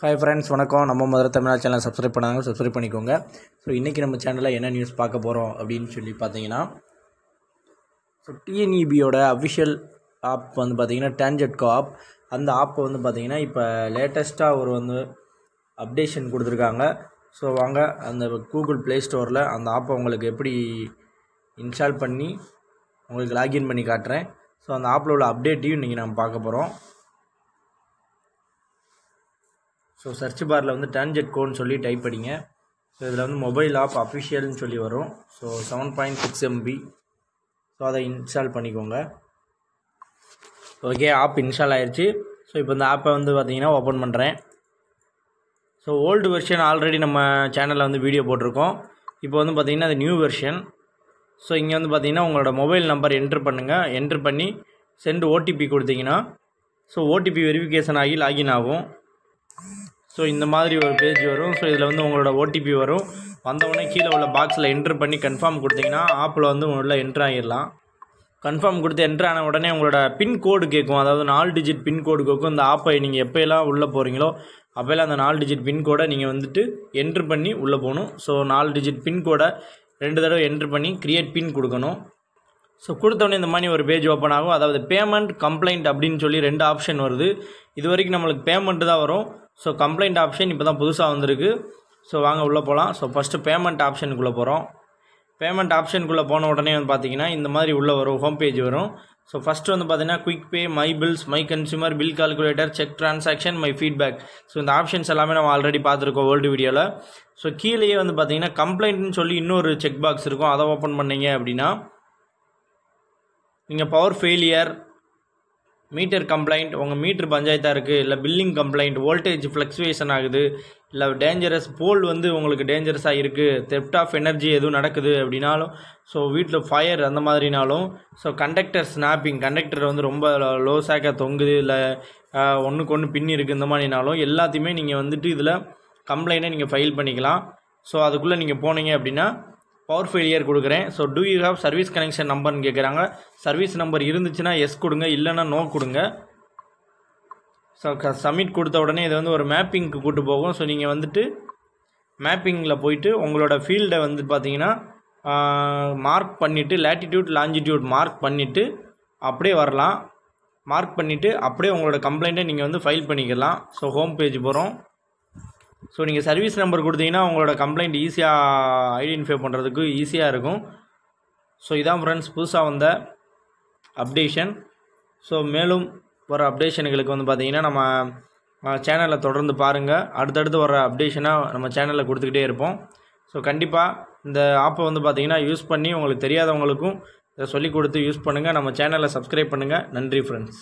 Hi friends, வணக்கம். நம்ம முதல்ல தமிழ் சேனல் சப்ஸ்கிரைப் பண்ணிக்கோங்க. ஸோ இன்றைக்கி நம்ம சேனலில் என்ன நியூஸ் பார்க்க போகிறோம் அப்படின்னு சொல்லி பார்த்தீங்கன்னா, ஸோ டிஎன்இபியோட அஃபிஷியல் ஆப் வந்து பார்த்திங்கன்னா டேன்ஜெட்கோ ஆப். அந்த ஆப்பை வந்து பார்த்திங்கன்னா இப்போ லேட்டஸ்ட்டாக ஒரு அப்டேஷன் கொடுத்துருக்காங்க. ஸோ வாங்க அந்த கூகுள் ப்ளே ஸ்டோரில் அந்த ஆப்பை உங்களுக்கு எப்படி இன்ஸ்டால் பண்ணி உங்களுக்கு லாகின் பண்ணி காட்டுறேன். ஸோ அந்த ஆப்பில் உள்ள அப்டேட்டையும் இன்றைக்கி நம்ம பார்க்க போகிறோம். ஸோ சர்ச் பாரில் வந்து டேன்ஜெட்கோன்னு சொல்லி டைப் பண்ணிங்க. ஸோ இதில் வந்து மொபைல் ஆப் அஃபிஷியல்னு சொல்லி வரும். So 7.6 MB. ஸோ அதை இன்ஸ்டால் பண்ணிக்கோங்க. ஓகே, ஆப் இன்ஸ்டால் ஆயிடுச்சு. ஸோ இப்போ இந்த ஆப்பை வந்து பார்த்திங்கன்னா ஓப்பன் பண்ணுறேன். ஸோ ஓல்டு வெர்ஷன் ஆல்ரெடி நம்ம சேனலில் வந்து வீடியோ போட்டிருக்கோம். இப்போ வந்து பார்த்திங்கன்னா அது நியூ வெர்ஷன். ஸோ இங்கே வந்து பார்த்திங்கன்னா உங்களோட மொபைல் நம்பர் என்ட்ரு பண்ணுங்கள். என்ட்ரு பண்ணி சென்ட் ஓடிபி கொடுத்தீங்கன்னா ஸோ ஓடிபி வெரிஃபிகேஷன் ஆகி லாகின் ஆகும். ஸோ இந்த மாதிரி ஒரு பேஜ் வரும். ஸோ இதில் வந்து உங்களோட ஓடிபி வரும். வந்தவுடனே கீழே உள்ள பாக்ஸில் என்ட்ரு பண்ணி கன்ஃபார்ம் கொடுத்தீங்கன்னா ஆப்பில் வந்து உள்ள என்ட்ரு ஆகிடலாம். கன்ஃபார்ம் கொடுத்து என்ட்ரு ஆன உடனே உங்களோட பின் கோடு கேட்கும். அதாவது 4 டிஜிட் பின் கோடு கேட்கும். இந்த ஆப்பை நீங்கள் எப்போயெல்லாம் உள்ளே போகிறீங்களோ அப்போல்லாம் அந்த 4 டிஜிட் பின் கோடை நீங்கள் வந்துட்டு என்ட்ரு பண்ணி உள்ளே போகணும். ஸோ 4 டிஜிட் பின் கோடை 2 தடவை என்ட்ரு பண்ணி க்ரியேட் பின் கொடுக்கணும். ஸோ கொடுத்தோடனே இந்த மாதிரி ஒரு பேஜ் ஓப்பன் ஆகும். அதாவது பேமெண்ட், கம்ப்ளைண்ட் அப்படின்னு சொல்லி 2 ஆப்ஷன் வருது. இது வரைக்கும் நம்மளுக்கு பேமெண்ட்டு தான் வரும். ஸோ கம்ப்ளைண்ட் ஆப்ஷன் இப்போ தான் புதுசாக வந்திருக்கு. ஸோ வாங்க உள்ளே போகலாம். ஸோ ஃபஸ்ட்டு பேமெண்ட் ஆப்ஷனுக்குள்ளே போகிறோம். பேமெண்ட் ஆப்ஷனுக்குள்ளே போன உடனே வந்து பார்த்திங்கன்னா இந்த மாதிரி உள்ளே வரும், ஹோம் பேஜ் வரும். ஸோ ஃபஸ்ட்டு வந்து பார்த்திங்கன்னா quick pay, my bills, my consumer, bill calculator, check transaction, my feedback. So இந்த ஆப்ஷன்ஸ் எல்லாமே நம்ம ஆல்ரெடி பார்த்துருக்கோம் ஓல்டு வீடியோவில். ஸோ கீழேயே வந்து பார்த்திங்கன்னா கம்ப்ளைண்ட்னு சொல்லி இன்னொரு செக் பாக்ஸ் இருக்கும். அதை ஓப்பன் பண்ணிங்க அப்படின்னா நீங்கள் பவர் ஃபெயிலியர், மீட்டர் கம்ப்ளைண்ட், உங்கள் மீட்ரு பஞ்சாயத்தாக இருக்குது, இல்லை பில்லிங் கம்ப்ளைண்ட், வோல்டேஜ் ஃப்ளக்சுவேஷன் ஆகுது, இல்லை டேஞ்சரஸ் போல் வந்து உங்களுக்கு டேஞ்சரஸாக இருக்குது, தெஃப்ட் ஆஃப் எனர்ஜி எதுவும் நடக்குது அப்படின்னாலும், ஸோ வீட்டில் ஃபயர் அந்த மாதிரினாலும், ஸோ கண்டக்டர் ஸ்னாப்பிங், கண்டக்டர் வந்து ரொம்ப லோ சேக்காக தொங்குது, இல்லை ஒன்றுக்கு ஒன்று பின்னி இருக்குது, இந்த மாதிரினாலும் எல்லாத்தையுமே நீங்கள் வந்துட்டு இதில் கம்ப்ளைண்ட்டை நீங்கள் ஃபைல் பண்ணிக்கலாம். ஸோ அதுக்குள்ளே நீங்கள் போனீங்க அப்படின்னா பவர் ஃபெயிலியர் கொடுக்குறேன். So do you have service connection நம்பர்னு கேட்குறாங்க. சர்வீஸ் நம்பர் இருந்துச்சுன்னா எஸ் கொடுங்க, இல்லைன்னா நோ கொடுங்க. ஸோ சப்மிட் கொடுத்த உடனே இது வந்து ஒரு மேப்பிங்க்கு கூட்டு போகும். ஸோ நீங்கள் வந்துட்டு மேப்பிங்கில் போயிட்டு உங்களோட ஃபீல்டை வந்து பார்த்தீங்கன்னா மார்க் பண்ணிவிட்டு லேட்டிடியூட் லாஞ்சிடியூட் மார்க் பண்ணிவிட்டு அப்படியே வரலாம். மார்க் பண்ணிவிட்டு அப்படியே உங்களோட கம்ப்ளைண்ட்டை நீங்கள் வந்து ஃபைல் பண்ணிக்கலாம். ஸோ ஹோம் பேஜ் போகிறோம். ஸோ நீங்கள் சர்வீஸ் நம்பர் கொடுத்தீங்கன்னா உங்களோட கம்ப்ளைண்ட் ஈஸியாக ஐடென்டிஃபை பண்ணுறதுக்கு ஈஸியாக இருக்கும். ஸோ இதான் ஃப்ரெண்ட்ஸ் புதுசாக வந்த அப்டேஷன். ஸோ மேலும் வர அப்டேஷனுங்களுக்கு வந்து பார்த்திங்கன்னா நம்ம சேனலை தொடர்ந்து பாருங்கள். அடுத்தடுத்து வர அப்டேஷனாக நம்ம சேனலில் கொடுத்துக்கிட்டே இருப்போம். ஸோ கண்டிப்பாக இந்த ஆப்பை வந்து பார்த்திங்கன்னா யூஸ் பண்ணி உங்களுக்கு தெரியாதவங்களுக்கும் இதை சொல்லிக் கொடுத்து யூஸ் பண்ணுங்கள். நம்ம சேனலை சப்ஸ்கிரைப் பண்ணுங்கள். நன்றி ஃப்ரெண்ட்ஸ்.